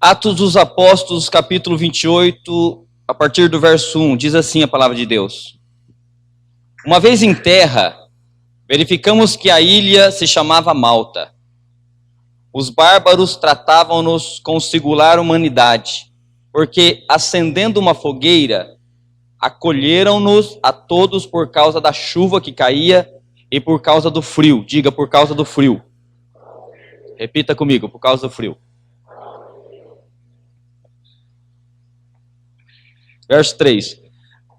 Atos dos Apóstolos, capítulo 28, a partir do verso 1, diz assim a palavra de Deus. Uma vez em terra, verificamos que a ilha se chamava Malta. Os bárbaros tratavam-nos com singular humanidade, porque, acendendo uma fogueira, acolheram-nos a todos por causa da chuva que caía e por causa do frio. Diga, por causa do frio. Repita comigo, por causa do frio. Verso 3.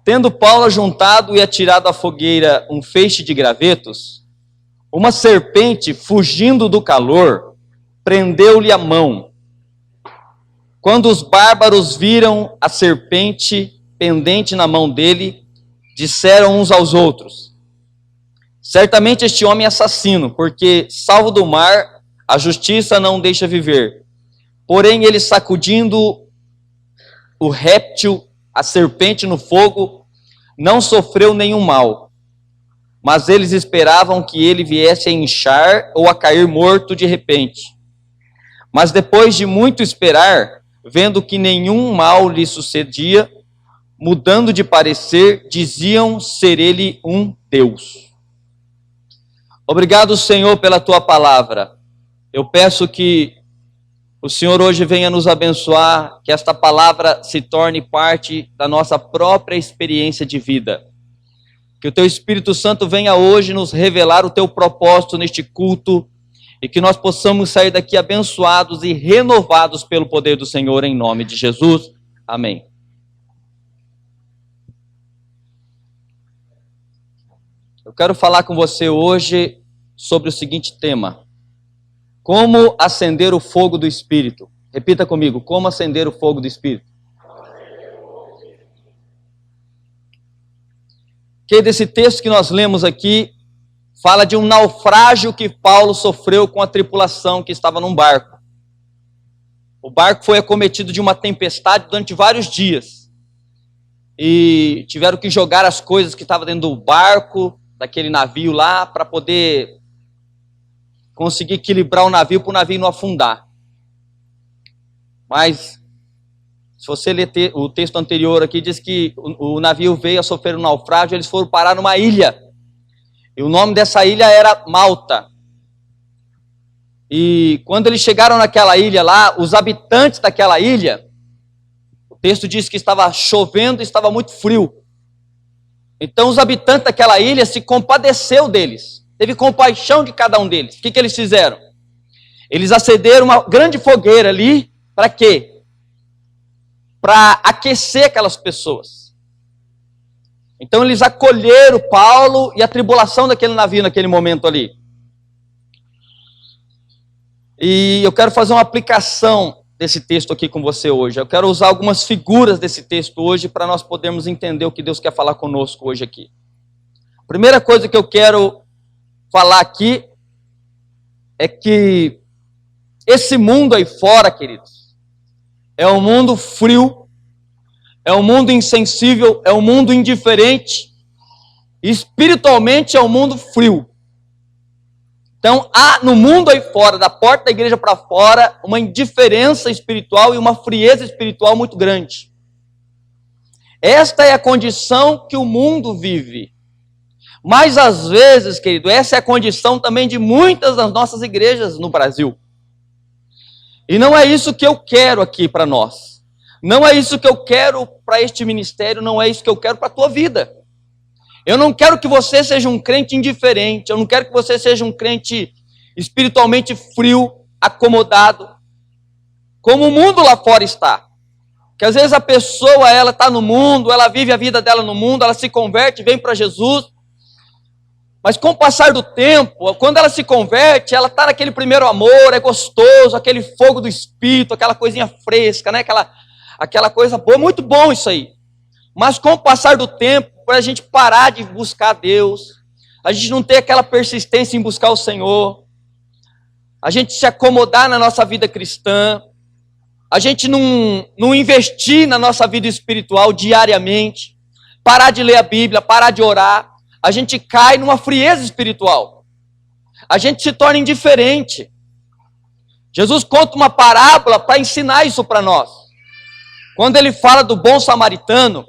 Tendo Paulo ajuntado e atirado à fogueira um feixe de gravetos, uma serpente, fugindo do calor, prendeu-lhe a mão. Quando os bárbaros viram a serpente pendente na mão dele, disseram uns aos outros: certamente este homem é assassino, porque, salvo do mar, a justiça não o deixa viver. Porém, ele, sacudindo o réptil, a serpente no fogo, não sofreu nenhum mal. Mas eles esperavam que ele viesse a inchar ou a cair morto de repente. Mas depois de muito esperar, vendo que nenhum mal lhe sucedia, mudando de parecer, diziam ser ele um Deus. Obrigado, Senhor, pela tua palavra. Eu peço que o Senhor hoje venha nos abençoar, que esta palavra se torne parte da nossa própria experiência de vida. Que o teu Espírito Santo venha hoje nos revelar o teu propósito neste culto e que nós possamos sair daqui abençoados e renovados pelo poder do Senhor, em nome de Jesus. Amém. Eu quero falar com você hoje sobre o seguinte tema: como acender o fogo do Espírito. Repita comigo, como acender o fogo do Espírito. Que desse texto que nós lemos aqui, fala de um naufrágio que Paulo sofreu com a tripulação que estava num barco. O barco foi acometido de uma tempestade durante vários dias. E tiveram que jogar as coisas que estavam dentro do barco, daquele navio lá, para poder conseguir equilibrar o navio para o navio não afundar. Mas, se você ler o texto anterior aqui, diz que o navio veio a sofrer um naufrágio, eles foram parar numa ilha. E o nome dessa ilha era Malta. E quando eles chegaram naquela ilha lá, os habitantes daquela ilha, o texto diz que estava chovendo e estava muito frio. Então os habitantes daquela ilha se compadeceu deles. Teve compaixão de cada um deles. O que eles fizeram? Eles acenderam uma grande fogueira ali. Para quê? Para aquecer aquelas pessoas. Então eles acolheram Paulo e a tribulação daquele navio naquele momento ali. E eu quero fazer uma aplicação desse texto aqui com você hoje. Eu quero usar algumas figuras desse texto hoje para nós podermos entender o que Deus quer falar conosco hoje aqui. A primeira coisa que eu quero falar aqui é que esse mundo aí fora, queridos, é um mundo frio, é um mundo insensível, é um mundo indiferente, espiritualmente é um mundo frio. Então há no mundo aí fora, da porta da igreja para fora, uma indiferença espiritual e uma frieza espiritual muito grande. Esta é a condição que o mundo vive. Mas às vezes, querido, essa é a condição também de muitas das nossas igrejas no Brasil. E não é isso que eu quero aqui para nós. Não é isso que eu quero para este ministério, não é isso que eu quero para a tua vida. Eu não quero que você seja um crente indiferente, eu não quero que você seja um crente espiritualmente frio, acomodado, como o mundo lá fora está. Que às vezes a pessoa, ela está no mundo, ela vive a vida dela no mundo, ela se converte, vem para Jesus, mas com o passar do tempo, quando ela se converte, ela está naquele primeiro amor, é gostoso, aquele fogo do Espírito, aquela coisinha fresca, né? Aquela coisa boa, muito bom isso aí. Mas com o passar do tempo, para a gente parar de buscar Deus, a gente não ter aquela persistência em buscar o Senhor, a gente se acomodar na nossa vida cristã, a gente não investir na nossa vida espiritual diariamente, parar de ler a Bíblia, parar de orar, a gente cai numa frieza espiritual. A gente se torna indiferente. Jesus conta uma parábola para ensinar isso para nós. Quando ele fala do bom samaritano,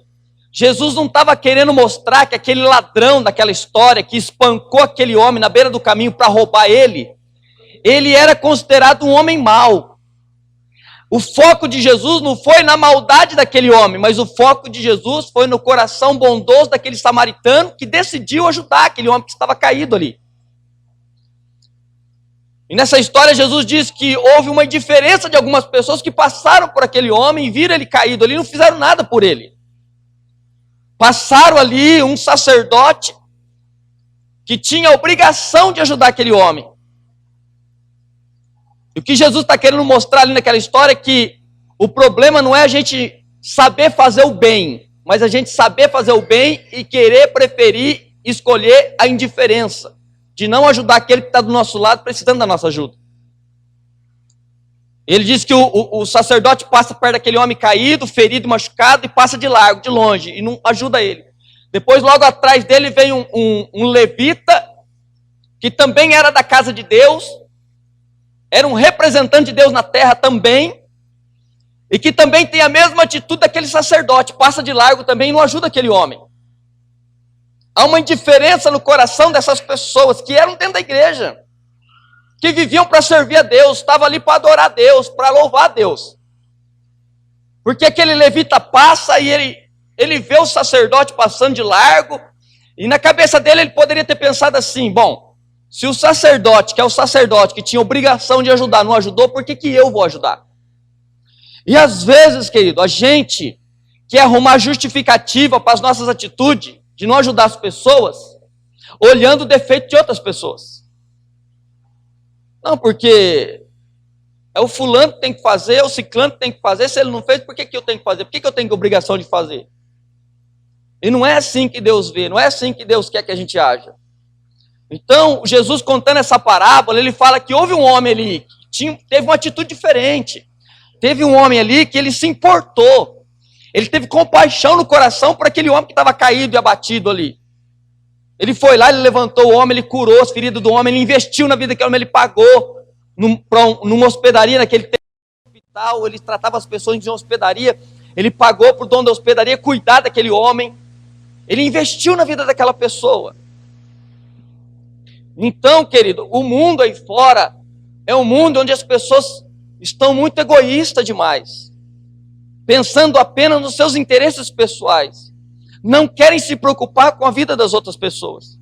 Jesus não estava querendo mostrar que aquele ladrão daquela história que espancou aquele homem na beira do caminho para roubar ele era considerado um homem mau. O foco de Jesus não foi na maldade daquele homem, mas o foco de Jesus foi no coração bondoso daquele samaritano que decidiu ajudar aquele homem que estava caído ali. E nessa história Jesus diz que houve uma indiferença de algumas pessoas que passaram por aquele homem e viram ele caído ali e não fizeram nada por ele. Passaram ali um sacerdote que tinha a obrigação de ajudar aquele homem. E o que Jesus está querendo mostrar ali naquela história é que o problema não é a gente saber fazer o bem, mas a gente saber fazer o bem e querer preferir escolher a indiferença, de não ajudar aquele que está do nosso lado precisando da nossa ajuda. Ele diz que o sacerdote passa perto daquele homem caído, ferido, machucado, e passa de largo, de longe, e não ajuda ele. Depois, logo atrás dele, vem um levita, que também era da casa de Deus, era um representante de Deus na terra também, e que também tem a mesma atitude daquele sacerdote, passa de largo também e não ajuda aquele homem. Há uma indiferença no coração dessas pessoas que eram dentro da igreja, que viviam para servir a Deus, estavam ali para adorar a Deus, para louvar a Deus. Porque aquele levita passa e ele vê o sacerdote passando de largo, e na cabeça dele ele poderia ter pensado assim: bom, se o sacerdote, que é o sacerdote que tinha obrigação de ajudar, não ajudou, por que eu vou ajudar? E às vezes, querido, a gente quer arrumar justificativa para as nossas atitudes, de não ajudar as pessoas, olhando o defeito de outras pessoas. Não, porque é o fulano que tem que fazer, é o ciclano que tem que fazer, se ele não fez, por que eu tenho que fazer? Por que eu tenho a obrigação de fazer? E não é assim que Deus vê, não é assim que Deus quer que a gente haja. Então, Jesus contando essa parábola, ele fala que houve um homem ali que teve uma atitude diferente. Teve um homem ali que ele se importou. Ele teve compaixão no coração por aquele homem que estava caído e abatido ali. Ele foi lá, ele levantou o homem, ele curou as feridas do homem, ele investiu na vida daquele homem, ele pagou numa hospedaria, naquele tempo, hospital, ele tratava as pessoas em hospedaria, ele pagou para o dono da hospedaria cuidar daquele homem, ele investiu na vida daquela pessoa. Então, querido, o mundo aí fora é um mundo onde as pessoas estão muito egoístas demais, pensando apenas nos seus interesses pessoais, não querem se preocupar com a vida das outras pessoas.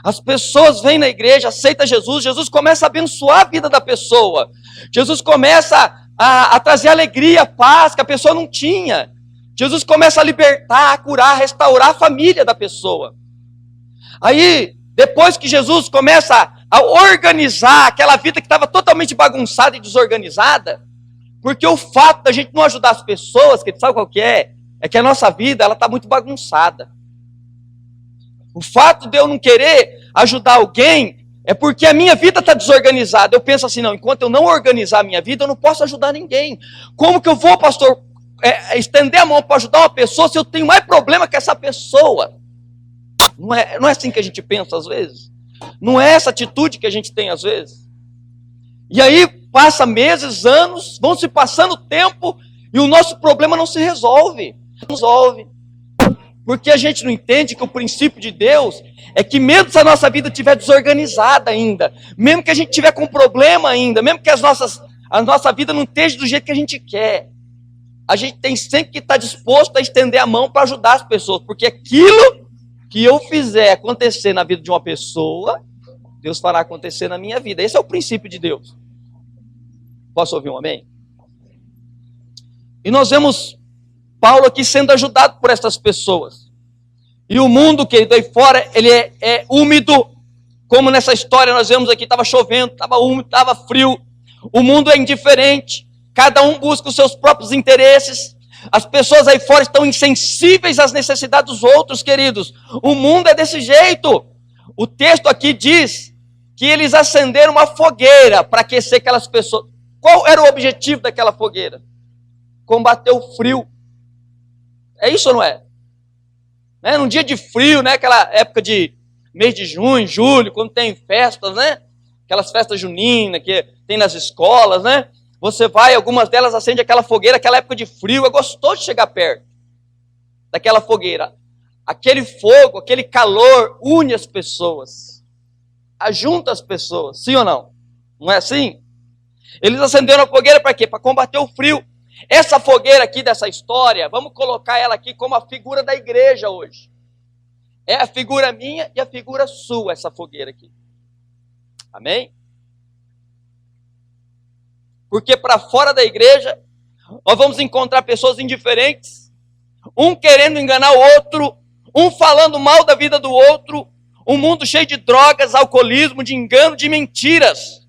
As pessoas vêm na igreja, aceitam Jesus, Jesus começa a abençoar a vida da pessoa, Jesus começa a trazer alegria, paz que a pessoa não tinha, Jesus começa a libertar, a curar, a restaurar a família da pessoa. Aí, depois que Jesus começa a organizar aquela vida que estava totalmente bagunçada e desorganizada, porque o fato da gente não ajudar as pessoas, que sabe qual que é? É que a nossa vida está muito bagunçada. O fato de eu não querer ajudar alguém é porque a minha vida está desorganizada. Eu penso assim, não, enquanto eu não organizar a minha vida, eu não posso ajudar ninguém. Como que eu vou, pastor, estender a mão para ajudar uma pessoa se eu tenho mais problema que essa pessoa? Não é assim que a gente pensa às vezes? Não é essa atitude que a gente tem às vezes? E aí passa meses, anos, vão se passando o tempo e o nosso problema não se resolve. Não resolve. Porque a gente não entende que o princípio de Deus é que mesmo se a nossa vida estiver desorganizada ainda, mesmo que a gente estiver com problema ainda, mesmo que a nossa vida não esteja do jeito que a gente quer, a gente tem sempre que estar disposto a estender a mão para ajudar as pessoas, porque aquilo que eu fizer acontecer na vida de uma pessoa, Deus fará acontecer na minha vida. Esse é o princípio de Deus. Posso ouvir um amém? E nós vemos Paulo aqui sendo ajudado por essas pessoas. E o mundo, querido, aí fora, ele é úmido, como nessa história nós vemos aqui, estava chovendo, estava úmido, estava frio. O mundo é indiferente, cada um busca os seus próprios interesses. As pessoas aí fora estão insensíveis às necessidades dos outros, queridos. O mundo é desse jeito. O texto aqui diz que eles acenderam uma fogueira para aquecer aquelas pessoas. Qual era o objetivo daquela fogueira? Combater o frio. É isso ou não é? Num dia de frio, né? Aquela época de mês de junho, julho, quando tem festas, né? aquelas festas juninas que tem nas escolas, né? Você vai, algumas delas acende aquela fogueira, aquela época de frio, é gostoso de chegar perto daquela fogueira. Aquele fogo, aquele calor une as pessoas, ajunta as pessoas, sim ou não? Não é assim? Eles acenderam a fogueira para quê? Para combater o frio. Essa fogueira aqui dessa história, vamos colocar ela aqui como a figura da igreja hoje. É a figura minha e a figura sua, essa fogueira aqui. Amém? Porque para fora da igreja, nós vamos encontrar pessoas indiferentes, um querendo enganar o outro, um falando mal da vida do outro, um mundo cheio de drogas, alcoolismo, de engano, de mentiras.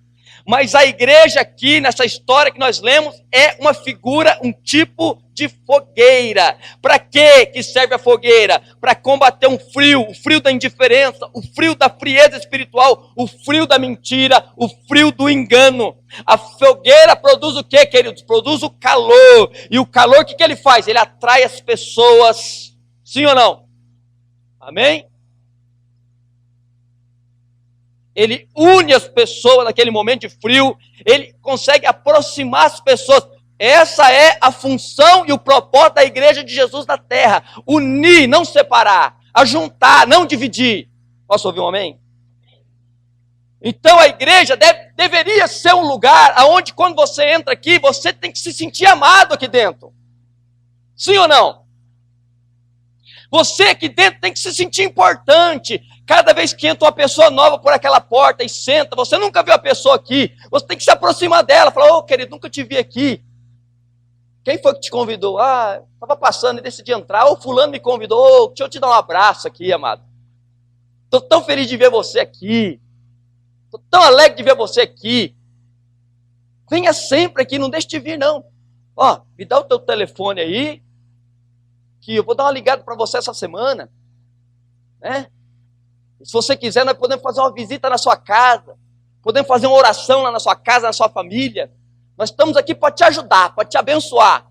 Mas a igreja aqui, nessa história que nós lemos, é uma figura, um tipo de fogueira. Para que serve a fogueira? Para combater um frio, o frio da indiferença, o frio da frieza espiritual, o frio da mentira, o frio do engano. A fogueira produz o que, queridos? Produz o calor. E o calor, o que ele faz? Ele atrai as pessoas. Sim ou não? Amém? Ele une as pessoas naquele momento de frio, ele consegue aproximar as pessoas. Essa é a função e o propósito da igreja de Jesus na terra. Unir, não separar. Ajuntar, não dividir. Posso ouvir um amém? Então a igreja deveria ser um lugar onde quando você entra aqui, você tem que se sentir amado aqui dentro. Sim ou não? Você aqui dentro tem que se sentir importante. Cada vez que entra uma pessoa nova por aquela porta e senta, você nunca viu a pessoa aqui, você tem que se aproximar dela, falar, ô querido, nunca te vi aqui. Quem foi que te convidou? Ah, estava passando e decidi entrar. Ô, fulano me convidou, ô, deixa eu te dar um abraço aqui, amado. Estou tão feliz de ver você aqui. Estou tão alegre de ver você aqui. Venha sempre aqui, não deixe de vir não. Ó, me dá o teu telefone aí, que eu vou dar uma ligada para você essa semana, né? Se você quiser, nós podemos fazer uma visita na sua casa, podemos fazer uma oração lá na sua casa, na sua família. Nós estamos aqui para te ajudar, para te abençoar.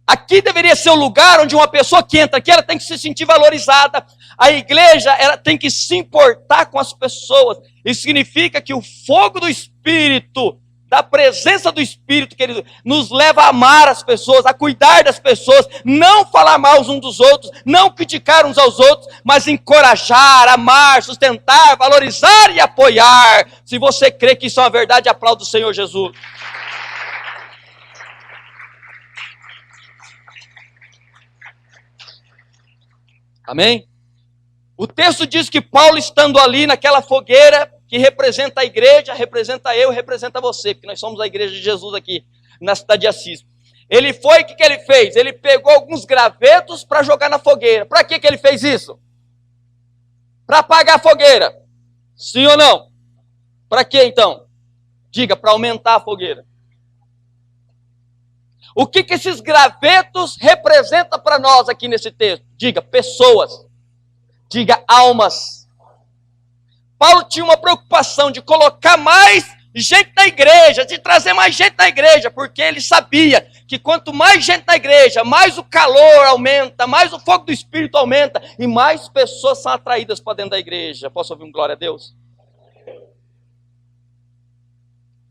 Aqui deveria ser o lugar onde uma pessoa que entra aqui, ela tem que se sentir valorizada. A igreja, ela tem que se importar com as pessoas. Isso significa que o fogo do Espírito, da presença do Espírito, querido, nos leva a amar as pessoas, a cuidar das pessoas, não falar mal uns dos outros, não criticar uns aos outros, mas encorajar, amar, sustentar, valorizar e apoiar. Se você crê que isso é uma verdade, aplauda o Senhor Jesus. Amém? O texto diz que Paulo, estando ali naquela fogueira, que representa a igreja, representa eu, representa você, porque nós somos a igreja de Jesus aqui na cidade de Assis. Ele foi, o que ele fez? Ele pegou alguns gravetos para jogar na fogueira. Para que ele fez isso? Para apagar a fogueira. Sim ou não? Para que então? Diga, para aumentar a fogueira. O que esses gravetos representam para nós aqui nesse texto? Diga, pessoas. Diga, almas. Paulo tinha uma preocupação de colocar mais gente na igreja, de trazer mais gente na igreja, porque ele sabia que quanto mais gente na igreja, mais o calor aumenta, mais o fogo do Espírito aumenta, e mais pessoas são atraídas para dentro da igreja. Posso ouvir um glória a Deus?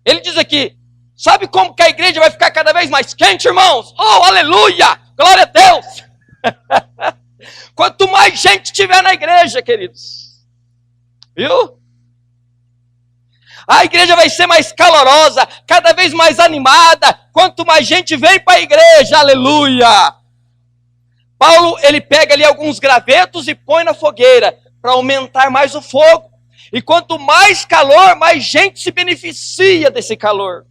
Ele diz aqui, sabe como que a igreja vai ficar cada vez mais quente, irmãos? Oh, aleluia! Glória a Deus! Quanto mais gente tiver na igreja, queridos, viu? A igreja vai ser mais calorosa, cada vez mais animada, quanto mais gente vem para a igreja, aleluia! Paulo, ele pega ali alguns gravetos e põe na fogueira, para aumentar mais o fogo. E quanto mais calor, mais gente se beneficia desse calor.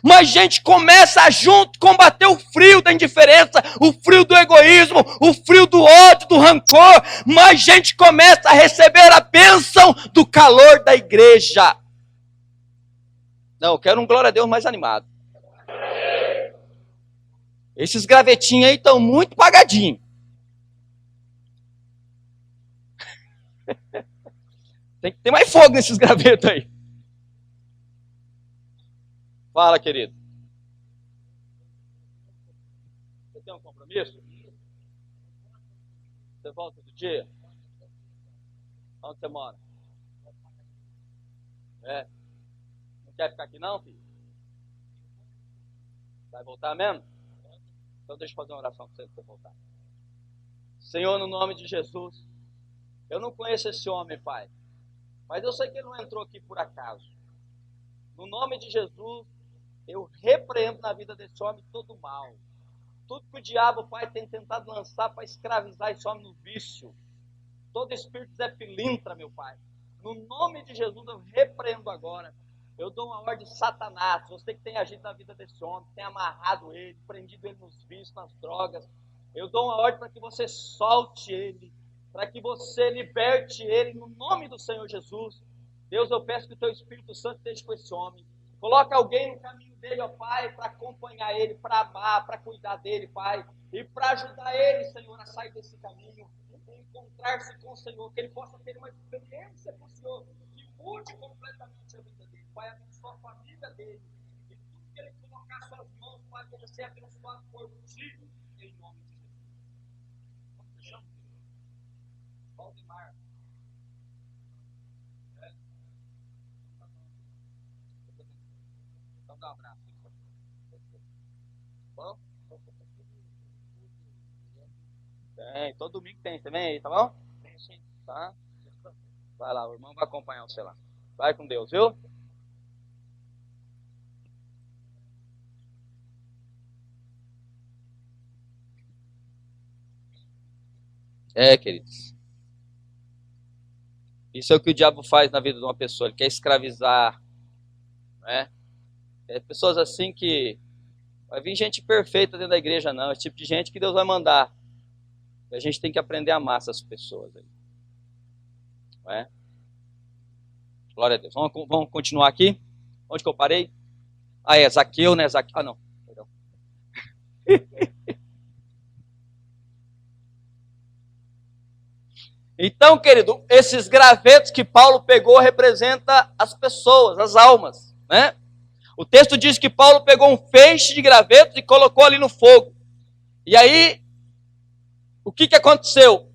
Mas gente começa a junto combater o frio da indiferença, o frio do egoísmo, o frio do ódio, do rancor. Mas gente começa a receber a bênção do calor da igreja. Não, eu quero um glória a Deus mais animado. Esses gravetinhos aí estão muito pagadinhos. Tem que ter mais fogo nesses gravetos aí. Fala, querido. Compromisso? Você volta do dia? Onde você mora? É. Não quer ficar aqui não, filho? Vai voltar mesmo? Então deixa eu fazer uma oração para você voltar. Senhor, no nome de Jesus, eu não conheço esse homem, Pai, mas eu sei que ele não entrou aqui por acaso. No nome de Jesus, eu repreendo na vida desse homem todo o mal. Tudo que o diabo, Pai, tem tentado lançar para escravizar esse homem no vício. Todo espírito Zé Pilintra, meu Pai. No nome de Jesus, eu repreendo agora. Eu dou uma ordem de Satanás. Você que tem agido na vida desse homem, tem amarrado ele, prendido ele nos vícios, nas drogas. Eu dou uma ordem para que você solte ele, para que você liberte ele no nome do Senhor Jesus. Deus, eu peço que o teu Espírito Santo esteja com esse homem. Coloca alguém no caminho dele, ó Pai, para acompanhar ele, para amar, para cuidar dele, Pai. E para ajudar ele, Senhor, a sair desse caminho, encontrar-se com o Senhor, que ele possa ter uma experiência com o Senhor, que mude completamente a vida dele. Pai, abençoa a família dele. E tudo que ele colocar nas suas mãos, Pai, que ele seja abençoado por ti, em nome de Jesus. Como você chama? Valdemar. Então dá um abraço. Bom? Tem, todo domingo tem, você vem aí, tá bom? Tá? Vai lá, o irmão vai acompanhar você lá. Vai com Deus, viu? É, queridos. Isso é o que o diabo faz na vida de uma pessoa. Ele quer escravizar, né? É pessoas assim que... Vai vir gente perfeita dentro da igreja, não. Esse tipo de gente que Deus vai mandar. E a gente tem que aprender a amar essas pessoas aí. Não é? Glória a Deus. Vamos continuar aqui? Onde que eu parei? Ah, é Zaqueu, né? Zaqueu. Ah, não. Perdão. Então, querido, esses gravetos que Paulo pegou representa as pessoas, as almas, né? O texto diz que Paulo pegou um feixe de gravetos e colocou ali no fogo. E aí, o que aconteceu?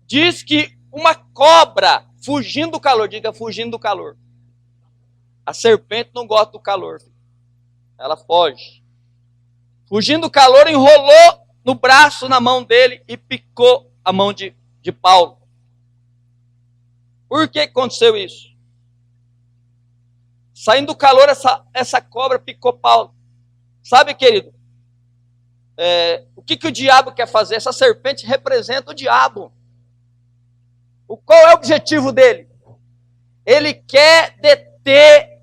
Diz que uma cobra, fugindo do calor, diga fugindo do calor. A serpente não gosta do calor, filho. Ela foge. Fugindo do calor, enrolou no braço, na mão dele e picou a mão de Paulo. Por que aconteceu isso? Saindo do calor, essa cobra picou Paulo. Sabe, querido? O que o diabo quer fazer? Essa serpente representa o diabo. Qual é o objetivo dele? Ele quer deter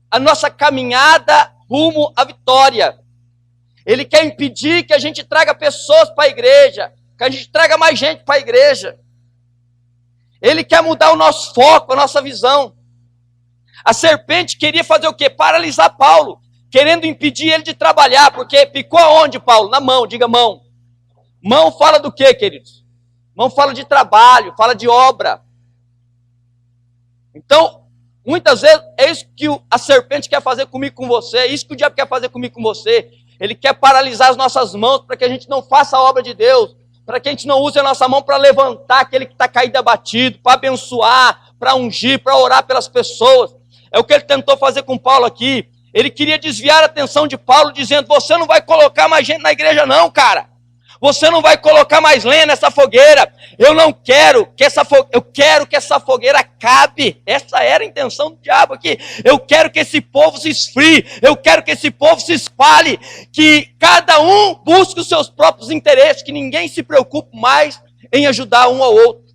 a nossa caminhada rumo à vitória. Ele quer impedir que a gente traga pessoas para a igreja, que a gente traga mais gente para a igreja. Ele quer mudar o nosso foco, a nossa visão. A serpente queria fazer o quê? Paralisar Paulo, querendo impedir ele de trabalhar, porque picou aonde, Paulo? Na mão, diga mão. Mão fala do quê, queridos? Mão fala de trabalho, fala de obra. Então, muitas vezes, é isso que a serpente quer fazer comigo, com você, é isso que o diabo quer fazer comigo, com você. Ele quer paralisar as nossas mãos para que a gente não faça a obra de Deus, para que a gente não use a nossa mão para levantar aquele que está caído abatido, para abençoar, para ungir, para orar pelas pessoas. É o que ele tentou fazer com Paulo aqui. Ele queria desviar a atenção de Paulo, dizendo, você não vai colocar mais gente na igreja não, cara. Você não vai colocar mais lenha nessa fogueira. Eu quero que essa fogueira acabe. Essa era a intenção do diabo aqui. Eu quero que esse povo se esfrie. Eu quero que esse povo se espalhe. Que cada um busque os seus próprios interesses. Que ninguém se preocupe mais em ajudar um ao outro.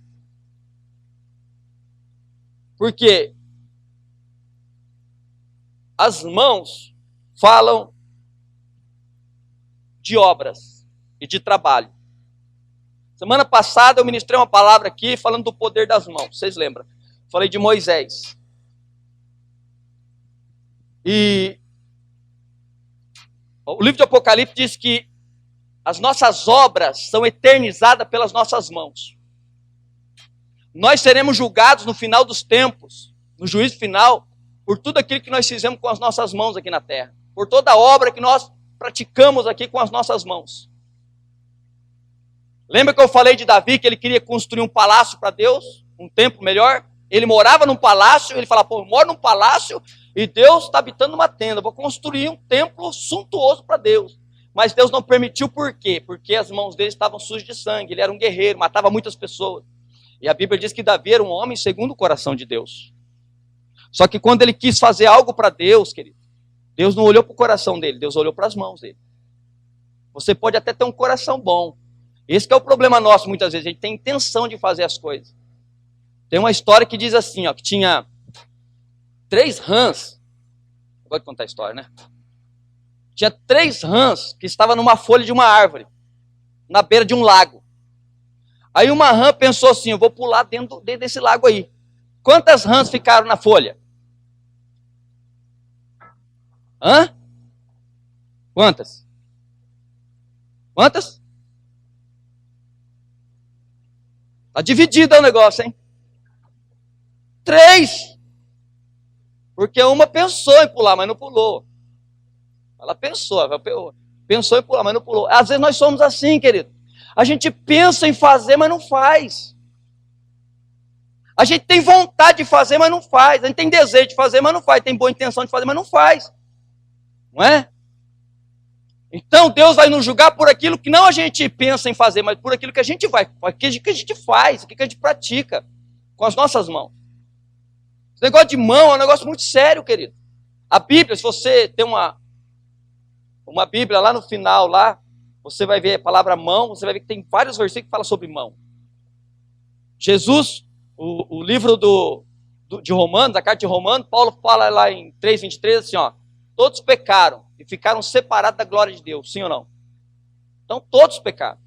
Por quê? As mãos falam de obras e de trabalho. Semana passada eu ministrei uma palavra aqui falando do poder das mãos. Vocês lembram? Falei de Moisés. E o livro de Apocalipse diz que as nossas obras são eternizadas pelas nossas mãos. Nós seremos julgados no final dos tempos, no juízo final, por tudo aquilo que nós fizemos com as nossas mãos aqui na terra. Por toda a obra que nós praticamos aqui com as nossas mãos. Lembra que eu falei de Davi, que ele queria construir um palácio para Deus? Um templo melhor? Ele morava num palácio, ele falava, eu moro num palácio e Deus está habitando numa tenda. Vou construir um templo suntuoso para Deus. Mas Deus não permitiu, por quê? Porque as mãos dele estavam sujas de sangue. Ele era um guerreiro, matava muitas pessoas. E a Bíblia diz que Davi era um homem segundo o coração de Deus. Só que quando ele quis fazer algo para Deus, querido, Deus não olhou para o coração dele, Deus olhou para as mãos dele. Você pode até ter um coração bom. Esse que é o problema nosso, muitas vezes. A gente tem intenção de fazer as coisas. Tem uma história que diz assim, ó, que tinha 3 rãs. Eu gosto de contar a história, né? Tinha 3 rãs que estavam numa folha de uma árvore, na beira de um lago. Aí uma rã pensou assim, eu vou pular dentro desse lago aí. Quantas rãs ficaram na folha? Hã? Quantas? Quantas? Está dividido o negócio, hein? 3. Porque uma pensou em pular, mas não pulou. Ela pensou em pular, mas não pulou. Às vezes nós somos assim, querido. A gente pensa em fazer, mas não faz. A gente tem vontade de fazer, mas não faz. A gente tem desejo de fazer, mas não faz. Tem boa intenção de fazer, mas não faz. Não é? Então Deus vai nos julgar por aquilo que não a gente pensa em fazer, mas por aquilo que a gente vai, aquilo que a gente faz, aquilo que a gente pratica com as nossas mãos. Esse negócio de mão é um negócio muito sério, querido. A Bíblia, se você tem uma Bíblia lá no final, lá, você vai ver a palavra mão, você vai ver que tem vários versículos que falam sobre mão. Jesus, o livro de Romanos, a carta de Romanos, Paulo fala lá em 3:23 assim, ó, todos pecaram e ficaram separados da glória de Deus, sim ou não? Então todos pecaram.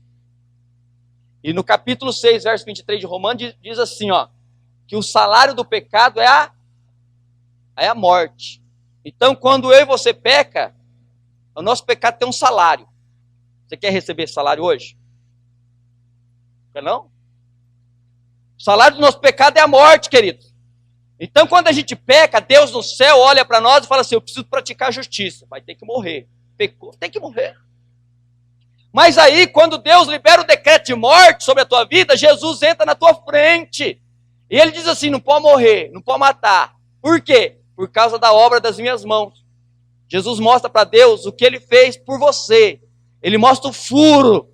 E no capítulo 6, verso 23 de Romanos, diz assim, ó, que o salário do pecado é a morte. Então quando eu e você peca, o nosso pecado tem um salário. Você quer receber esse salário hoje? Quer não? O salário do nosso pecado é a morte, querido. Então, quando a gente peca, Deus no céu olha para nós e fala assim, eu preciso praticar justiça. Vai ter que morrer. Pecou, tem que morrer. Mas aí, quando Deus libera o decreto de morte sobre a tua vida, Jesus entra na tua frente. E ele diz assim, não pode morrer, não pode matar. Por quê? Por causa da obra das minhas mãos. Jesus mostra para Deus o que ele fez por você. Ele mostra o furo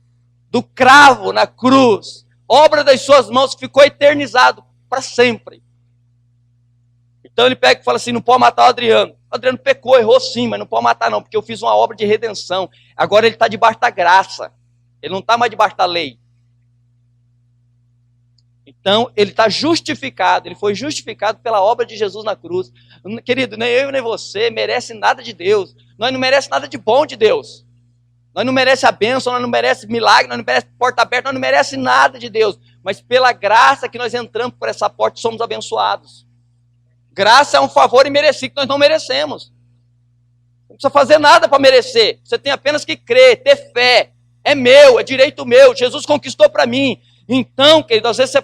do cravo na cruz. Obra das suas mãos que ficou eternizado para sempre. Então ele pega e fala assim, não pode matar o Adriano. O Adriano pecou, errou sim, mas não pode matar não, porque eu fiz uma obra de redenção. Agora ele está debaixo da graça. Ele não está mais debaixo da lei. Então ele está justificado, ele foi justificado pela obra de Jesus na cruz. Querido, nem eu nem você merece nada de Deus. Nós não merecemos nada de bom de Deus. Nós não merecemos a bênção, nós não merecemos milagre, nós não merecemos porta aberta, nós não merecemos nada de Deus. Mas pela graça que nós entramos por essa porta, somos abençoados. Graça é um favor imerecido que nós não merecemos. Não precisa fazer nada para merecer. Você tem apenas que crer, ter fé. É meu, é direito meu. Jesus conquistou para mim. Então, querido, às vezes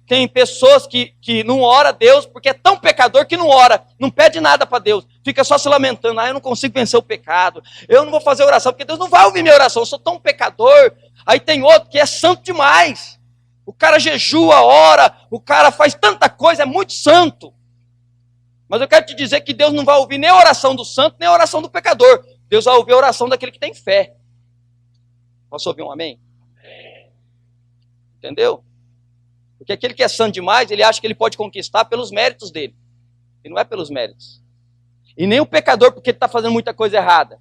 tem pessoas que não oram a Deus porque é tão pecador que não ora, não pede nada para Deus, fica só se lamentando, eu não consigo vencer o pecado, eu não vou fazer oração, porque Deus não vai ouvir minha oração, eu sou tão pecador. Aí tem outro que é santo demais, o cara jejua, ora, o cara faz tanta coisa, é muito santo. Mas eu quero te dizer que Deus não vai ouvir nem a oração do santo, nem a oração do pecador. Deus vai ouvir a oração daquele que tem fé. Posso ouvir um amém? Entendeu? Porque aquele que é santo demais, ele acha que ele pode conquistar pelos méritos dele. E não é pelos méritos. E nem o pecador porque ele está fazendo muita coisa errada.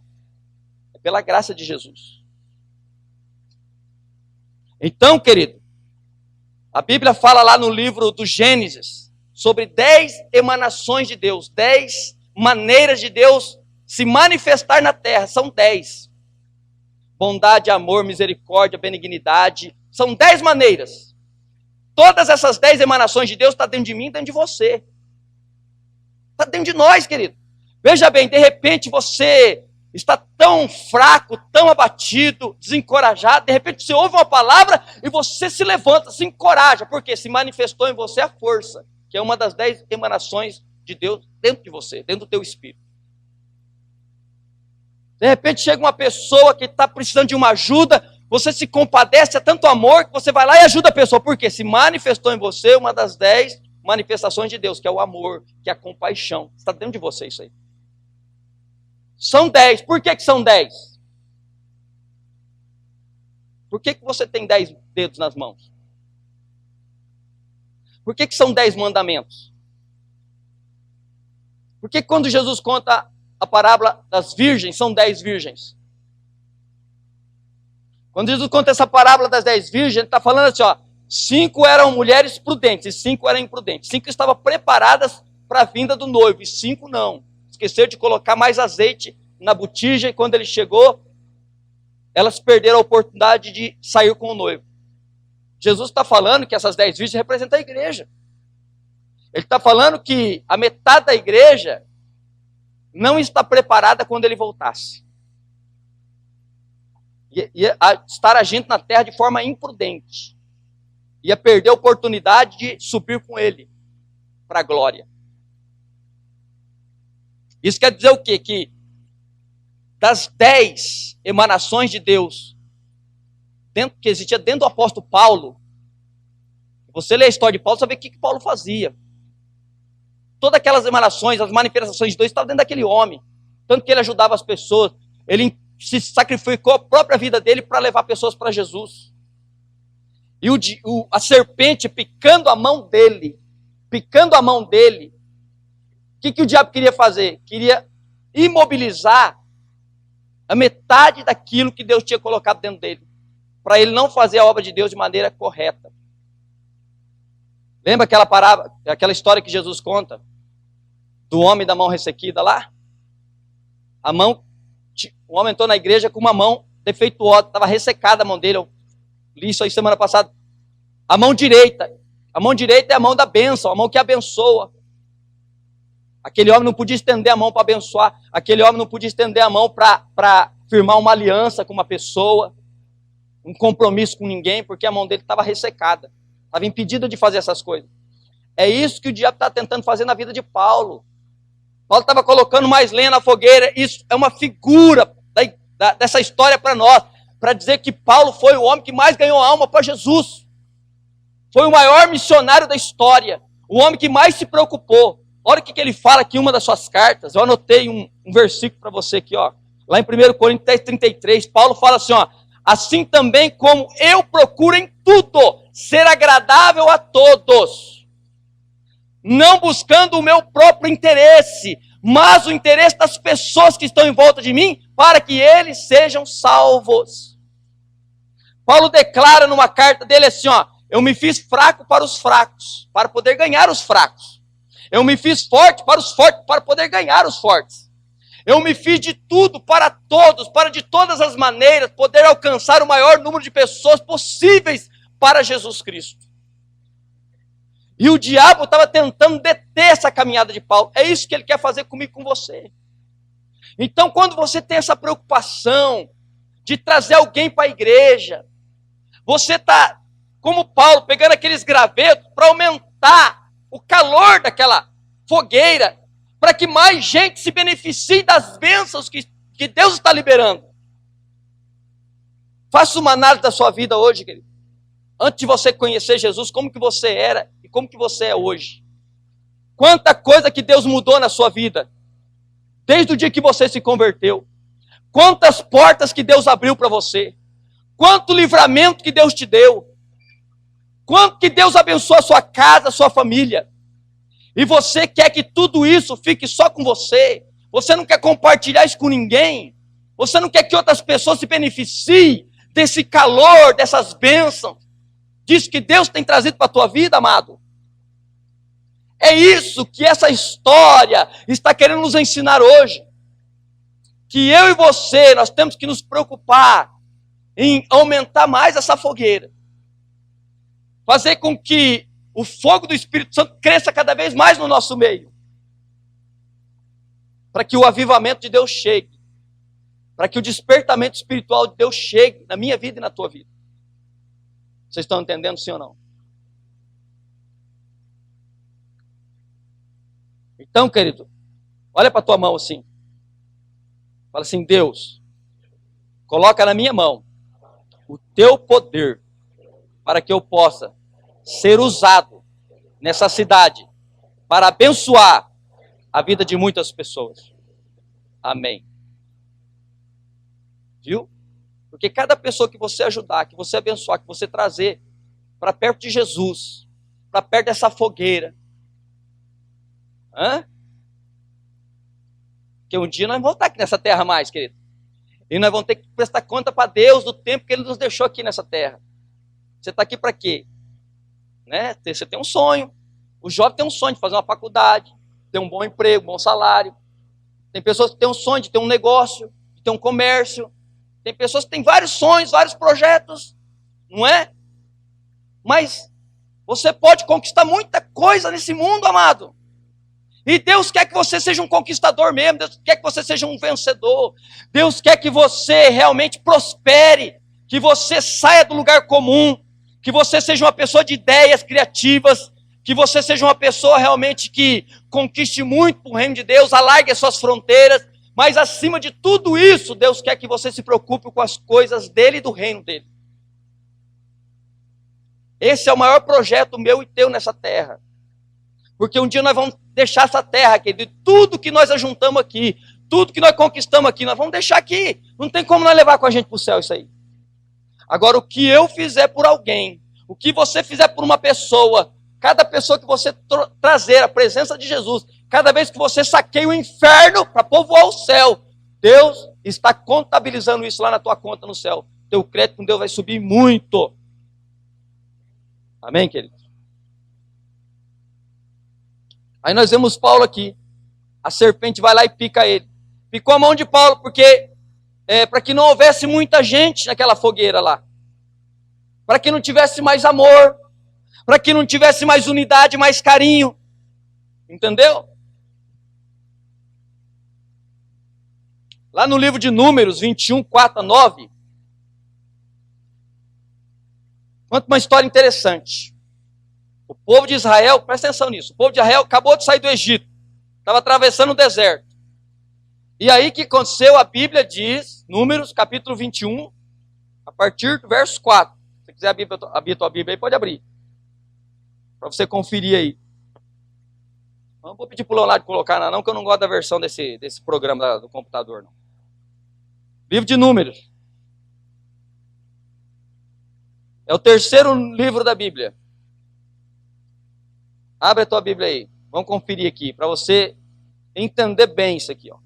É pela graça de Jesus. Então, querido, a Bíblia fala lá no livro do Gênesis sobre 10 emanações de Deus, 10 maneiras de Deus se manifestar na terra. São 10. Bondade, amor, misericórdia, benignidade. São 10 maneiras. Todas essas 10 emanações de Deus estão dentro de mim, dentro de você. Está dentro de nós, querido. Veja bem, de repente você está tão fraco, tão abatido, desencorajado. De repente você ouve uma palavra e você se levanta, se encoraja. Porque se manifestou em você a força, que é uma das 10 emanações de Deus dentro de você, dentro do teu espírito. De repente chega uma pessoa que está precisando de uma ajuda, você se compadece, é tanto amor que você vai lá e ajuda a pessoa. Porque se manifestou em você uma das 10 manifestações de Deus, que é o amor, que é a compaixão. Está dentro de você isso aí. São 10. Por que são 10? Por que você tem 10 dedos nas mãos? Por que são 10 mandamentos? Por que quando Jesus conta a parábola das virgens, são 10 virgens? Quando Jesus conta essa parábola das 10 virgens, ele está falando assim, ó, 5 eram mulheres prudentes e 5 eram imprudentes. 5 estavam preparadas para a vinda do noivo e 5 não. Esqueceram de colocar mais azeite na botija e quando ele chegou, elas perderam a oportunidade de sair com o noivo. Jesus está falando que essas 10 virgens representam a igreja. Ele está falando que a metade da igreja não está preparada quando ele voltasse. Ia estar agindo na terra de forma imprudente. Ia perder a oportunidade de subir com ele para a glória. Isso quer dizer o quê? Que das 10 emanações de Deus que existia dentro do apóstolo Paulo, você lê a história de Paulo, você vê o que Paulo fazia. Todas aquelas emanações, as manifestações de Deus estavam dentro daquele homem. Tanto que ele ajudava as pessoas. Ele se sacrificou a própria vida dele para levar pessoas para Jesus. E a serpente picando a mão dele. O que o diabo queria fazer? Queria imobilizar a metade daquilo que Deus tinha colocado dentro dele. Para ele não fazer a obra de Deus de maneira correta. Lembra aquela parábola, aquela história que Jesus conta? Do homem da mão ressequida lá? O homem entrou na igreja com uma mão defeituosa, estava ressecada a mão dele. Eu li isso aí semana passada. A mão direita. A mão direita é a mão da bênção, a mão que abençoa. Aquele homem não podia estender a mão para abençoar. Aquele homem não podia estender a mão para firmar uma aliança com uma pessoa. Um compromisso com ninguém, porque a mão dele estava ressecada. Estava impedida de fazer essas coisas. É isso que o diabo está tentando fazer na vida de Paulo. Paulo estava colocando mais lenha na fogueira. Isso é uma figura dessa história para nós. Para dizer que Paulo foi o homem que mais ganhou alma para Jesus. Foi o maior missionário da história. O homem que mais se preocupou. Olha o que ele fala aqui em uma das suas cartas. Eu anotei um versículo para você aqui. Ó. Lá em 1 Coríntios 10:33. Paulo fala assim, ó. Assim também como eu procuro em tudo ser agradável a todos, não buscando o meu próprio interesse, mas o interesse das pessoas que estão em volta de mim, para que eles sejam salvos. Paulo declara numa carta dele assim, ó, eu me fiz fraco para os fracos, para poder ganhar os fracos. Eu me fiz forte para os fortes, para poder ganhar os fortes. Eu me fiz de tudo para todos, para de todas as maneiras poder alcançar o maior número de pessoas possíveis para Jesus Cristo. E o diabo estava tentando deter essa caminhada de Paulo. É isso que ele quer fazer comigo e com você. Então, quando você tem essa preocupação de trazer alguém para a igreja, você está, como Paulo, pegando aqueles gravetos para aumentar o calor daquela fogueira, para que mais gente se beneficie das bênçãos que Deus está liberando. Faça uma análise da sua vida hoje, querido. Antes de você conhecer Jesus, como que você era e como que você é hoje. Quanta coisa que Deus mudou na sua vida, desde o dia que você se converteu. Quantas portas que Deus abriu para você. Quanto livramento que Deus te deu. Quanto que Deus abençoou a sua casa, a sua família. E você quer que tudo isso fique só com você. Você não quer compartilhar isso com ninguém. Você não quer que outras pessoas se beneficiem desse calor, dessas bênçãos. Disso que Deus tem trazido para a tua vida, amado. É isso que essa história está querendo nos ensinar hoje. Que eu e você, nós temos que nos preocupar em aumentar mais essa fogueira. Fazer com que o fogo do Espírito Santo cresça cada vez mais no nosso meio. Para que o avivamento de Deus chegue. Para que o despertamento espiritual de Deus chegue na minha vida e na tua vida. Vocês estão entendendo, sim ou não? Então, querido, olha para a tua mão assim. Fala assim, Deus, coloca na minha mão o teu poder para que eu possa ser usado nessa cidade para abençoar a vida de muitas pessoas. Amém. Viu? Porque cada pessoa que você ajudar, que você abençoar, que você trazer para perto de Jesus, para perto dessa fogueira, porque um dia nós vamos voltar aqui nessa terra mais, querido. E nós vamos ter que prestar conta para Deus do tempo que Ele nos deixou aqui nessa terra. Você está aqui para quê? Né? Você tem um sonho. O jovem tem um sonho de fazer uma faculdade, ter um bom emprego, um bom salário. Tem pessoas que têm um sonho de ter um negócio, de ter um comércio. Tem pessoas que têm vários sonhos, vários projetos, não é? Mas você pode conquistar muita coisa nesse mundo, amado. E Deus quer que você seja um conquistador mesmo. Deus quer que você seja um vencedor. Deus quer que você realmente prospere, que você saia do lugar comum, que você seja uma pessoa de ideias criativas, que você seja uma pessoa realmente que conquiste muito para o reino de Deus, alargue as suas fronteiras, mas acima de tudo isso, Deus quer que você se preocupe com as coisas dele e do reino dele. Esse é o maior projeto meu e teu nessa terra. Porque um dia nós vamos deixar essa terra, querido, tudo que nós ajuntamos aqui, tudo que nós conquistamos aqui, nós vamos deixar aqui. Não tem como nós levar com a gente para o céu isso aí. Agora, o que eu fizer por alguém, o que você fizer por uma pessoa, cada pessoa que você trazer a presença de Jesus, cada vez que você saqueia o inferno para povoar o céu, Deus está contabilizando isso lá na tua conta no céu. Teu crédito com Deus vai subir muito. Amém, queridos? Aí nós vemos Paulo aqui. A serpente vai lá e pica ele. Picou a mão de Paulo porque para que não houvesse muita gente naquela fogueira lá. Para que não tivesse mais amor. Para que não tivesse mais unidade, mais carinho. Entendeu? Lá no livro de Números 21, 4 a 9. Conta uma história interessante. O povo de Israel, presta atenção nisso, o povo de Israel acabou de sair do Egito, estava atravessando o deserto. E aí o que aconteceu? A Bíblia diz, Números capítulo 21, a partir do verso 4. Se você quiser abrir a tua Bíblia aí, pode abrir. Para você conferir aí. Não vou pedir para o Leonardo colocar não, que eu não gosto da versão desse programa do computador. Não. Livro de Números. É o terceiro livro da Bíblia. Abre a tua Bíblia aí. Vamos conferir aqui, para você entender bem isso aqui. Ó.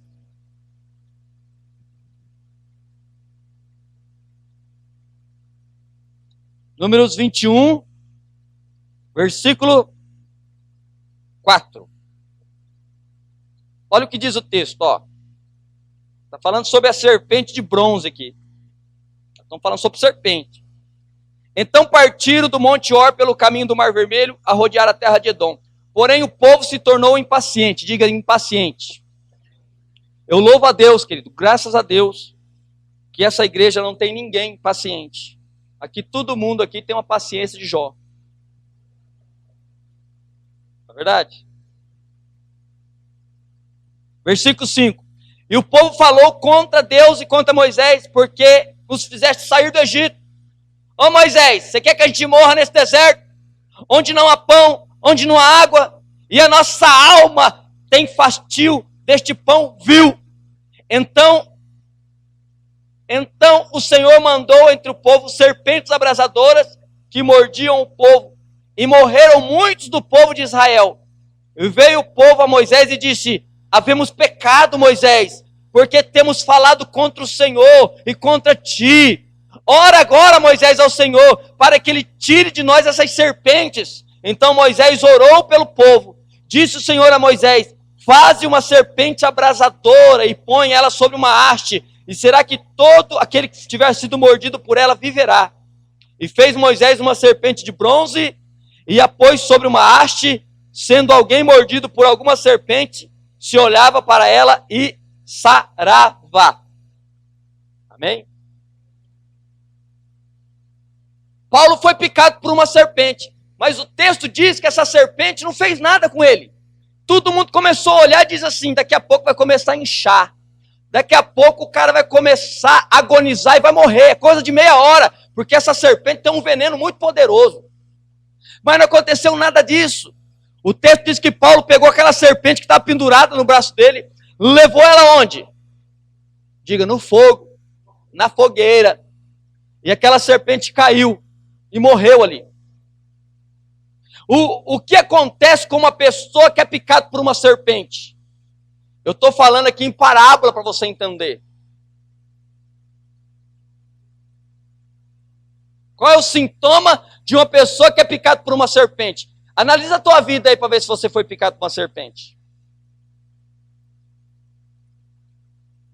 Números 21, versículo 4. Olha o que diz o texto. Está falando sobre a serpente de bronze aqui. Estamos falando sobre serpente. Então partiram do Monte Or pelo caminho do Mar Vermelho a rodear a terra de Edom. Porém o povo se tornou impaciente. Diga impaciente. Eu louvo a Deus, querido, graças a Deus, que essa igreja não tem ninguém paciente. Aqui todo mundo aqui tem uma paciência de Jó. Não é verdade? Versículo 5. E o povo falou contra Deus e contra Moisés, porque os fizeste sair do Egito. Ô Moisés, você quer que a gente morra nesse deserto? Onde não há pão, onde não há água, e a nossa alma tem fastio deste pão vil. Então o Senhor mandou entre o povo serpentes abrasadoras que mordiam o povo, e morreram muitos do povo de Israel. E veio o povo a Moisés e disse: havemos pecado, Moisés, porque temos falado contra o Senhor e contra ti. Ora agora, Moisés, ao Senhor, para que ele tire de nós essas serpentes. Então Moisés orou pelo povo. Disse o Senhor a Moisés: faze uma serpente abrasadora e põe ela sobre uma haste, e será que todo aquele que tiver sido mordido por ela viverá. E fez Moisés uma serpente de bronze e a pôs sobre uma haste. Sendo alguém mordido por alguma serpente, se olhava para ela e sarava. Amém? Paulo foi picado por uma serpente, mas o texto diz que essa serpente não fez nada com ele. Todo mundo começou a olhar e diz assim: daqui a pouco vai começar a inchar. Daqui a pouco o cara vai começar a agonizar e vai morrer. É coisa de meia hora, porque essa serpente tem um veneno muito poderoso. Mas não aconteceu nada disso. O texto diz que Paulo pegou aquela serpente que estava pendurada no braço dele, levou ela onde? Diga, no fogo, na fogueira. E aquela serpente caiu e morreu ali. O que acontece com uma pessoa que é picada por uma serpente? Eu estou falando aqui em parábola para você entender. Qual é o sintoma de uma pessoa que é picada por uma serpente? Analisa a tua vida aí para ver se você foi picado por uma serpente.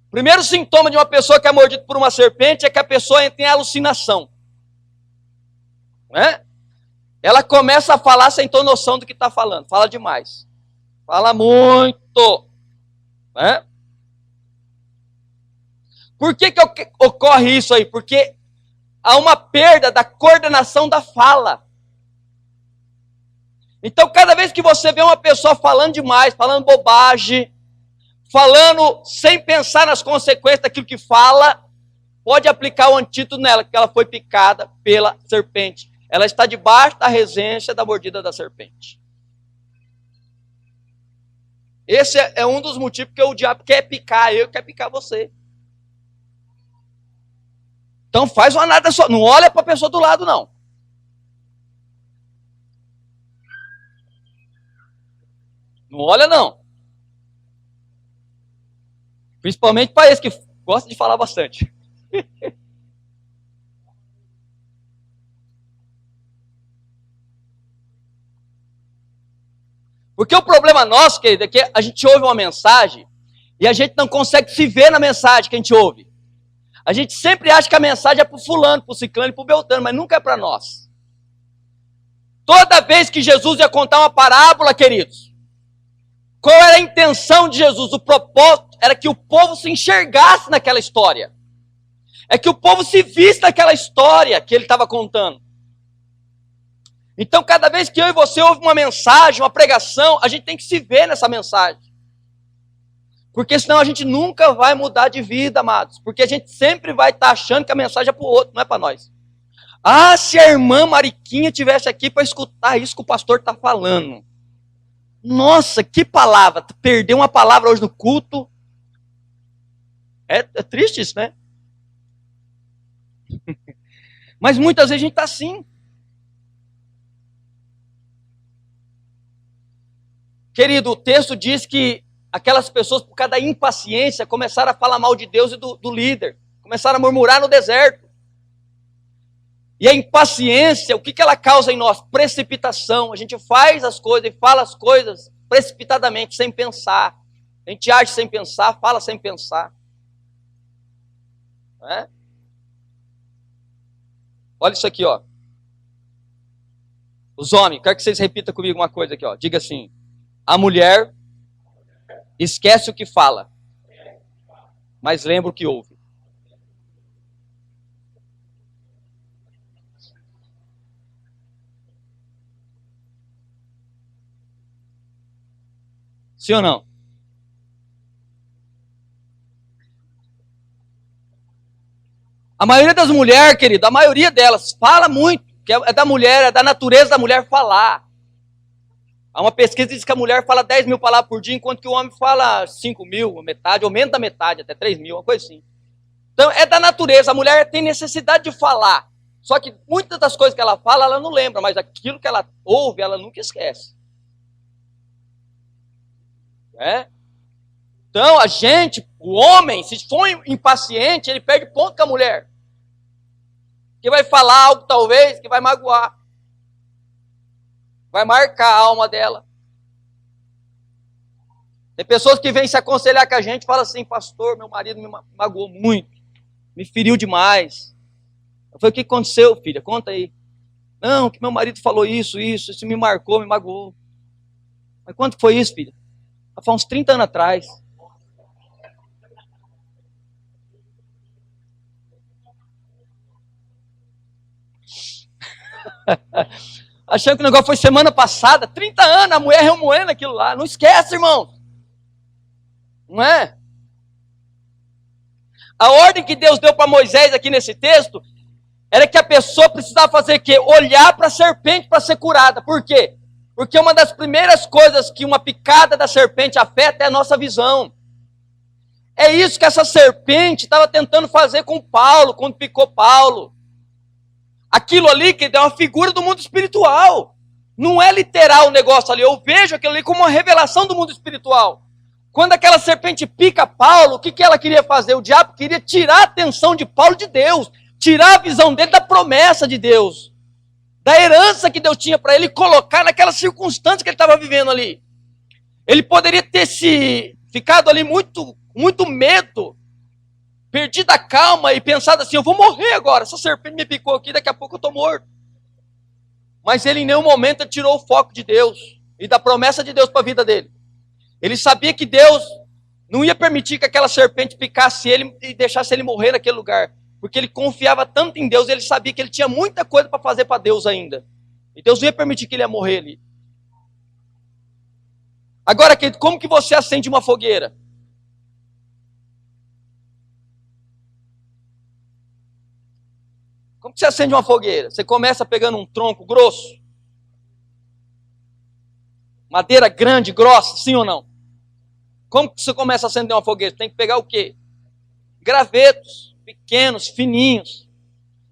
O primeiro sintoma de uma pessoa que é mordida por uma serpente é que a pessoa entra em alucinação. Né? Ela começa a falar sem ter noção do que está falando. Fala demais. Fala muito. Né? Por que ocorre isso aí? Porque há uma perda da coordenação da fala. Então, cada vez que você vê uma pessoa falando demais, falando bobagem, falando sem pensar nas consequências daquilo que fala, pode aplicar o antídoto nela, que ela foi picada pela serpente. Ela está debaixo da regência da mordida da serpente. Esse é um dos motivos que o diabo quer picar eu, quer picar você. Então faz uma nada só, não olha para a pessoa do lado não. Não olha não. Principalmente para esse que gosta de falar bastante. Porque o problema nosso, querido, é que a gente ouve uma mensagem e a gente não consegue se ver na mensagem que a gente ouve. A gente sempre acha que a mensagem é para o fulano, para o ciclano e para o beltrano, mas nunca é para nós. Toda vez que Jesus ia contar uma parábola, queridos, qual era a intenção de Jesus? O propósito era que o povo se enxergasse naquela história. É que o povo se visse naquela história que ele estava contando. Então, cada vez que eu e você ouvimos uma mensagem, uma pregação, a gente tem que se ver nessa mensagem. Porque senão a gente nunca vai mudar de vida, amados. Porque a gente sempre vai estar achando que a mensagem é para o outro, não é para nós. Ah, se a irmã Mariquinha estivesse aqui para escutar isso que o pastor está falando. Nossa, que palavra. Perdeu uma palavra hoje no culto. É triste isso, né? Mas muitas vezes a gente está assim. Querido, o texto diz que aquelas pessoas, por causa da impaciência, começaram a falar mal de Deus e do líder. Começaram a murmurar no deserto. E a impaciência, o que ela causa em nós? Precipitação. A gente faz as coisas e fala as coisas precipitadamente, sem pensar. A gente age sem pensar, fala sem pensar. Não é? Olha isso aqui, ó. Os homens, quero que vocês repitam comigo uma coisa aqui, ó. Diga assim: a mulher esquece o que fala, mas lembra o que ouve. Sim ou não? A maioria das mulheres, querido, a maioria delas fala muito, que é da mulher, é da natureza da mulher falar. Há uma pesquisa que diz que a mulher fala 10 mil palavras por dia, enquanto que o homem fala 5 mil, metade, ou menos da metade, até 3 mil, uma coisa assim. Então, é da natureza, a mulher tem necessidade de falar. Só que muitas das coisas que ela fala, ela não lembra, mas aquilo que ela ouve, ela nunca esquece. É? Então, a gente, o homem, se for impaciente, ele perde ponto com a mulher. Que vai falar algo, talvez, que vai magoar. Vai marcar a alma dela. Tem pessoas que vêm se aconselhar com a gente e falam assim: pastor, meu marido me magoou muito, me feriu demais. Eu falei: o que aconteceu, filha? Conta aí. Não, que meu marido falou isso me marcou, me magoou. Mas quanto foi isso, filha? Foi uns 30 anos atrás. Achando que o negócio foi semana passada, 30 anos, a mulher remoendo aquilo lá. Não esquece, irmão. Não é? A ordem que Deus deu para Moisés aqui nesse texto era que a pessoa precisava fazer o quê? Olhar para a serpente para ser curada. Por quê? Porque uma das primeiras coisas que uma picada da serpente afeta é a nossa visão. É isso que essa serpente estava tentando fazer com Paulo, quando picou Paulo. Aquilo ali que é uma figura do mundo espiritual. Não é literal o negócio ali. Eu vejo aquilo ali como uma revelação do mundo espiritual. Quando aquela serpente pica Paulo, o que ela queria fazer? O diabo queria tirar a atenção de Paulo de Deus. Tirar a visão dele da promessa de Deus. Da herança que Deus tinha para ele, colocar naquela circunstância que ele estava vivendo ali. Ele poderia ter se ficado ali muito medo, perdido a calma e pensado assim, eu vou morrer agora, essa serpente me picou aqui, daqui a pouco eu estou morto. Mas ele em nenhum momento tirou o foco de Deus e da promessa de Deus para a vida dele. Ele sabia que Deus não ia permitir que aquela serpente picasse ele e deixasse ele morrer naquele lugar. Porque ele confiava tanto em Deus, ele sabia que ele tinha muita coisa para fazer para Deus ainda. E Deus não ia permitir que ele ia morrer ali. Agora, querido, como que você acende uma fogueira? Como que você acende uma fogueira? Você começa pegando um tronco grosso? Madeira grande, grossa, sim ou não? Como que você começa a acender uma fogueira? Tem que pegar o quê? Gravetos, pequenos, fininhos.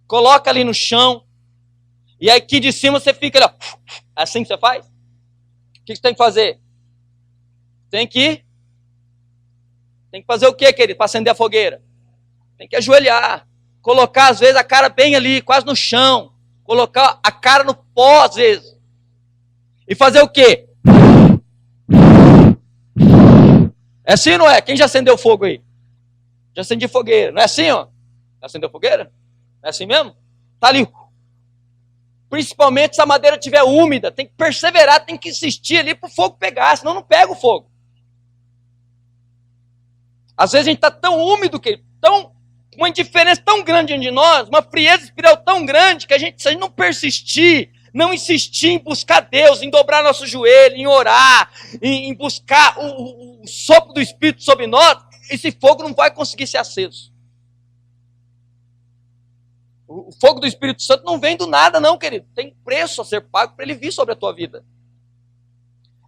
Coloca ali no chão. E aí aqui de cima você fica ali, ó. É assim que você faz? O que você tem que fazer? Tem que fazer o quê, querido, para acender a fogueira? Tem que ajoelhar. Colocar, às vezes, a cara bem ali, quase no chão. Colocar a cara no pó, às vezes. E fazer o quê? É assim ou não é? Quem já acendeu fogo aí? Já acendi fogueira. Não é assim, ó? Já acendeu fogueira? Não é assim mesmo? Tá ali. Principalmente se a madeira estiver úmida. Tem que perseverar, tem que insistir ali para o fogo pegar, senão não pega o fogo. Às vezes a gente está tão úmido, uma indiferença tão grande dentro de nós, uma frieza espiritual tão grande, que se a gente não persistir, não insistir em buscar Deus, em dobrar nosso joelho, em orar, em buscar o sopro do Espírito sobre nós, esse fogo não vai conseguir ser aceso. O fogo do Espírito Santo não vem do nada não, querido. Tem preço a ser pago para ele vir sobre a tua vida.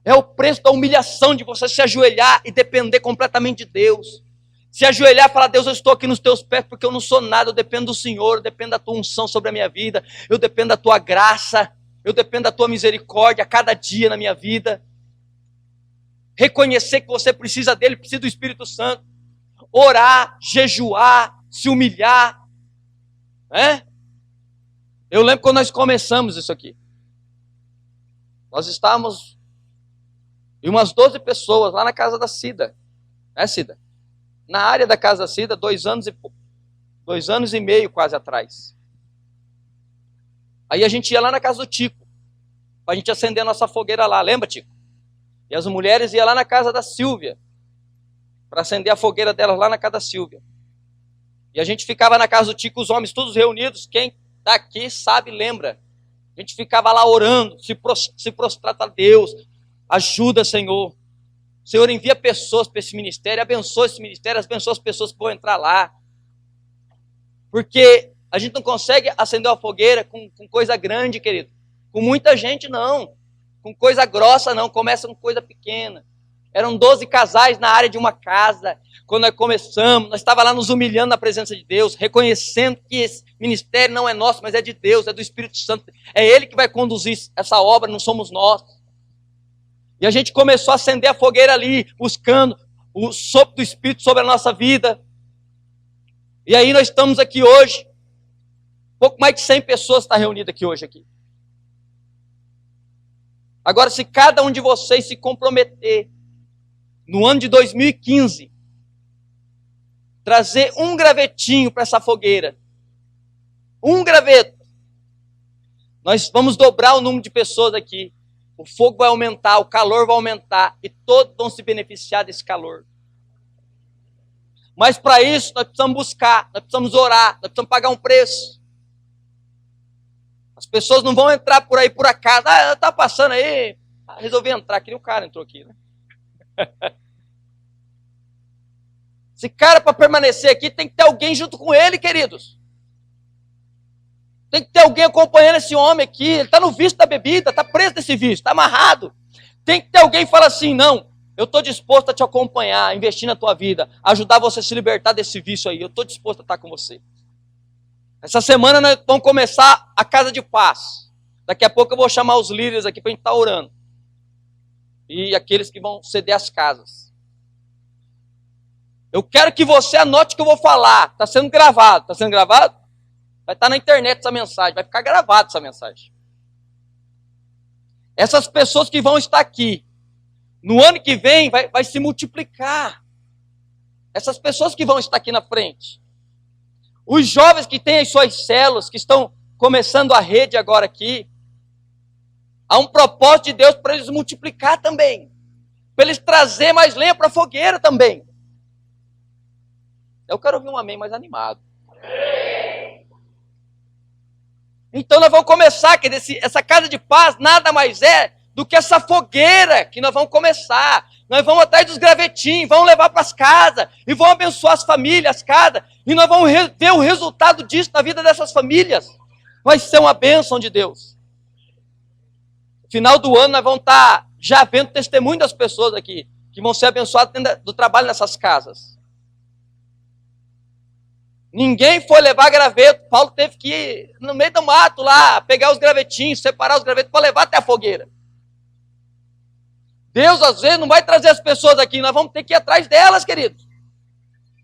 É o preço da humilhação de você se ajoelhar e depender completamente de Deus. Se ajoelhar e falar, Deus, eu estou aqui nos teus pés porque eu não sou nada, eu dependo do Senhor, eu dependo da tua unção sobre a minha vida, eu dependo da tua graça, eu dependo da tua misericórdia a cada dia na minha vida. Reconhecer que você precisa dele, precisa do Espírito Santo. Orar, jejuar, se humilhar. Eu lembro quando nós começamos isso aqui. Nós estávamos e umas 12 pessoas lá na casa da Cida. Cida? Na área da casa da Cida, 2 anos e meio quase atrás. Aí a gente ia lá na casa do Tico, para a gente acender a nossa fogueira lá, lembra, Tico? E as mulheres iam lá na casa da Silvia, para acender a fogueira delas lá na casa da Silvia. E a gente ficava na casa do Tico, os homens todos reunidos, quem está aqui sabe, lembra. A gente ficava lá orando, se prostrando a Deus. Ajuda, Senhor. Senhor, envia pessoas para esse ministério, abençoa esse ministério, abençoa as pessoas que vão entrar lá. Porque a gente não consegue acender uma fogueira com coisa grande, querido. Com muita gente, não. Com coisa grossa, não. Começa com coisa pequena. Eram 12 casais na área de uma casa. Quando nós começamos, nós estávamos lá nos humilhando na presença de Deus, reconhecendo que esse ministério não é nosso, mas é de Deus, é do Espírito Santo. É Ele que vai conduzir essa obra, não somos nós. E a gente começou a acender a fogueira ali, buscando o sopro do Espírito sobre a nossa vida. E aí nós estamos aqui hoje. Pouco mais de 100 pessoas estão reunidas aqui hoje. Agora, se cada um de vocês se comprometer, no ano de 2015, trazer um gravetinho para essa fogueira, um graveto, nós vamos dobrar o número de pessoas aqui. O fogo vai aumentar, o calor vai aumentar e todos vão se beneficiar desse calor. Mas para isso nós precisamos buscar, nós precisamos orar, nós precisamos pagar um preço. As pessoas não vão entrar por aí por acaso. Ah, está passando aí, resolvi entrar, que nem o cara entrou aqui, né? Esse cara, para permanecer aqui, tem que ter alguém junto com ele, queridos. Tem que ter alguém acompanhando esse homem aqui. Ele está no vício da bebida, está preso nesse vício, está amarrado. Tem que ter alguém que fala assim, não, eu estou disposto a te acompanhar, investir na tua vida, ajudar você a se libertar desse vício aí. Eu estou disposto a estar com você. Essa semana nós vamos começar a Casa de Paz. Daqui a pouco eu vou chamar os líderes aqui para a gente estar orando. E aqueles que vão ceder as casas. Eu quero que você anote o que eu vou falar. Está sendo gravado. Está sendo gravado? Vai estar na internet essa mensagem. Vai ficar gravada essa mensagem. Essas pessoas que vão estar aqui, no ano que vem, vai se multiplicar. Essas pessoas que vão estar aqui na frente. Os jovens que têm as suas células, que estão começando a rede agora aqui, há um propósito de Deus para eles multiplicar também. Para eles trazer mais lenha para a fogueira também. Eu quero ouvir um amém mais animado. Então nós vamos começar, que essa Casa de Paz nada mais é do que essa fogueira que nós vamos começar. Nós vamos atrás dos gravetinhos, vamos levar para as casas, e vamos abençoar as famílias, as casas, e nós vamos ver o resultado disso na vida dessas famílias. Vai ser uma bênção de Deus. No final do ano nós vamos estar já vendo testemunho das pessoas aqui, que vão ser abençoadas dentro do trabalho nessas casas. Ninguém foi levar graveto. Paulo teve que ir no meio do mato lá, pegar os gravetinhos, separar os gravetos para levar até a fogueira. Deus, às vezes, não vai trazer as pessoas aqui, nós vamos ter que ir atrás delas, queridos.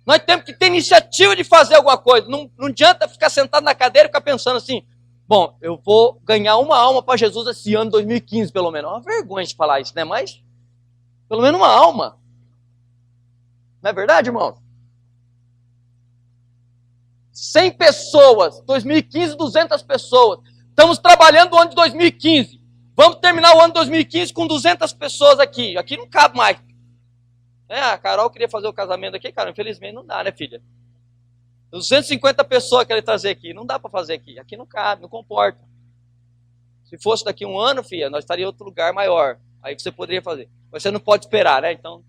Nós temos que ter iniciativa de fazer alguma coisa. Não adianta ficar sentado na cadeira e ficar pensando assim, bom, eu vou ganhar uma alma para Jesus esse ano, 2015, pelo menos. É uma vergonha de falar isso, né? Mas, pelo menos uma alma. Não é verdade, irmão? 100 pessoas, 2015, 200 pessoas. Estamos trabalhando o ano de 2015. Vamos terminar o ano de 2015 com 200 pessoas aqui. Aqui não cabe mais. A Carol queria fazer o casamento aqui, cara. Infelizmente não dá, né, filha? 250 pessoas querem trazer aqui. Não dá para fazer aqui. Aqui não cabe, não comporta. Se fosse daqui um ano, filha, nós estaríamos em outro lugar maior. Aí você poderia fazer. Mas você não pode esperar, né? Então.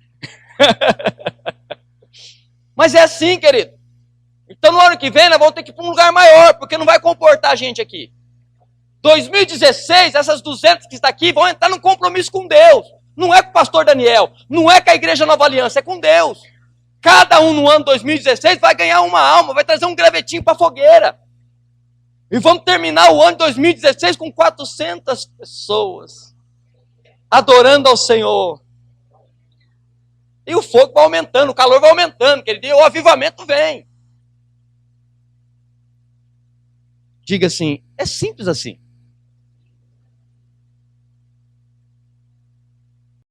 Mas é assim, querido. Então no ano que vem nós vamos ter que ir para um lugar maior, porque não vai comportar a gente aqui. 2016, essas 200 que estão aqui vão entrar num compromisso com Deus. Não é com o pastor Daniel, não é com a Igreja Nova Aliança, é com Deus. Cada um no ano 2016 vai ganhar uma alma, vai trazer um gravetinho para a fogueira. E vamos terminar o ano 2016 com 400 pessoas adorando ao Senhor. E o fogo vai aumentando, o calor vai aumentando, querido, e o avivamento vem. Diga assim, é simples assim.